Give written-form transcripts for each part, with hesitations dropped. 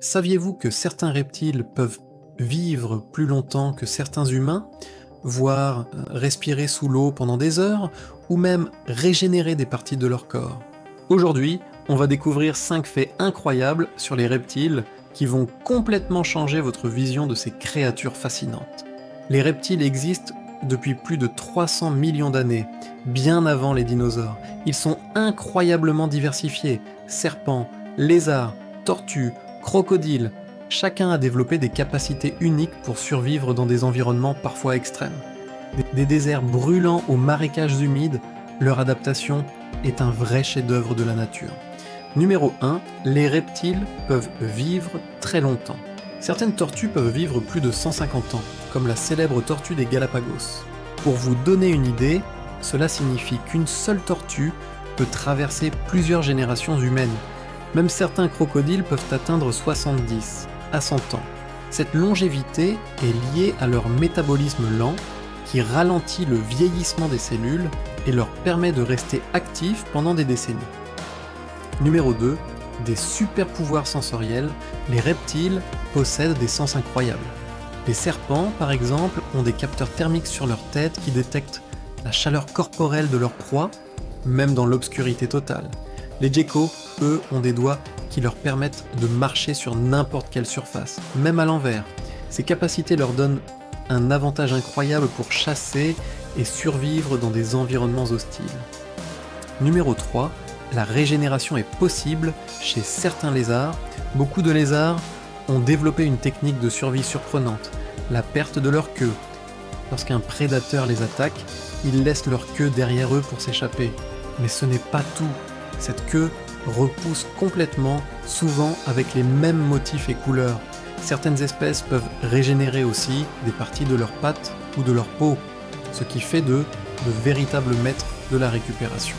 Saviez-vous que certains reptiles peuvent vivre plus longtemps que certains humains, voire respirer sous l'eau pendant des heures, ou même régénérer des parties de leur corps? Aujourd'hui, on va découvrir 5 faits incroyables sur les reptiles qui vont complètement changer votre vision de ces créatures fascinantes. Les reptiles existent depuis plus de 300 millions d'années, bien avant les dinosaures. Ils sont incroyablement diversifiés: serpents, lézards, tortues, crocodiles. Chacun a développé des capacités uniques pour survivre dans des environnements parfois extrêmes. Des déserts brûlants aux marécages humides, leur adaptation est un vrai chef-d'œuvre de la nature. Numéro 1, les reptiles peuvent vivre très longtemps. Certaines tortues peuvent vivre plus de 150 ans, comme la célèbre tortue des Galapagos. Pour vous donner une idée, cela signifie qu'une seule tortue peut traverser plusieurs générations humaines. Même certains crocodiles peuvent atteindre 70 à 100 ans. Cette longévité est liée à leur métabolisme lent qui ralentit le vieillissement des cellules et leur permet de rester actifs pendant des décennies. Numéro 2, des super pouvoirs sensoriels. Les reptiles possèdent des sens incroyables. Les serpents, par exemple, ont des capteurs thermiques sur leur tête qui détectent la chaleur corporelle de leur proie, même dans l'obscurité totale. Les geckos, eux, ont des doigts qui leur permettent de marcher sur n'importe quelle surface, même à l'envers. Ces capacités leur donnent un avantage incroyable pour chasser et survivre dans des environnements hostiles. Numéro 3, la régénération est possible chez certains lézards. Beaucoup de lézards ont développé une technique de survie surprenante, la perte de leur queue. Lorsqu'un prédateur les attaque, ils laissent leur queue derrière eux pour s'échapper. Mais ce n'est pas tout. Cette queue repousse complètement, souvent avec les mêmes motifs et couleurs. Certaines espèces peuvent régénérer aussi des parties de leurs pattes ou de leur peau, ce qui fait d'eux de véritables maîtres de la récupération.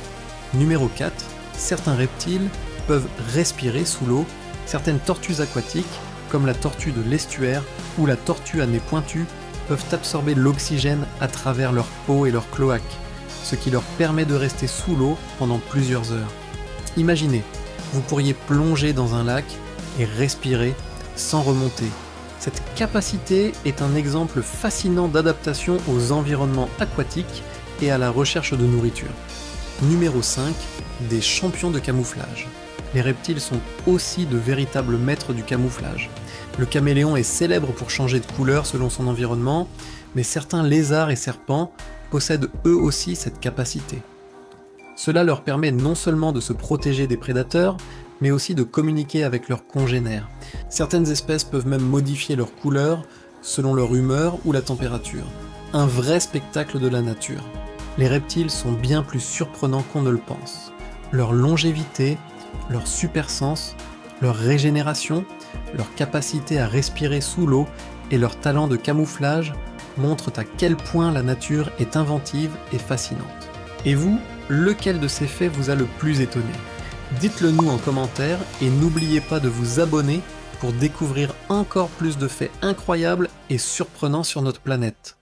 Numéro 4, certains reptiles peuvent respirer sous l'eau. Certaines tortues aquatiques, comme la tortue de l'estuaire ou la tortue à nez pointu, peuvent absorber l'oxygène à travers leur peau et leur cloaque, ce qui leur permet de rester sous l'eau pendant plusieurs heures. Imaginez, vous pourriez plonger dans un lac et respirer sans remonter. Cette capacité est un exemple fascinant d'adaptation aux environnements aquatiques et à la recherche de nourriture. Numéro 5, des champions de camouflage. Les reptiles sont aussi de véritables maîtres du camouflage. Le caméléon est célèbre pour changer de couleur selon son environnement, mais certains lézards et serpents possèdent eux aussi cette capacité. Cela leur permet non seulement de se protéger des prédateurs, mais aussi de communiquer avec leurs congénères. Certaines espèces peuvent même modifier leur couleur selon leur humeur ou la température. Un vrai spectacle de la nature. Les reptiles sont bien plus surprenants qu'on ne le pense. Leur longévité, leur super sens, leur régénération, leur capacité à respirer sous l'eau et leur talent de camouflage montrent à quel point la nature est inventive et fascinante. Et vous, lequel de ces faits vous a le plus étonné? Dites-le nous en commentaire et n'oubliez pas de vous abonner pour découvrir encore plus de faits incroyables et surprenants sur notre planète.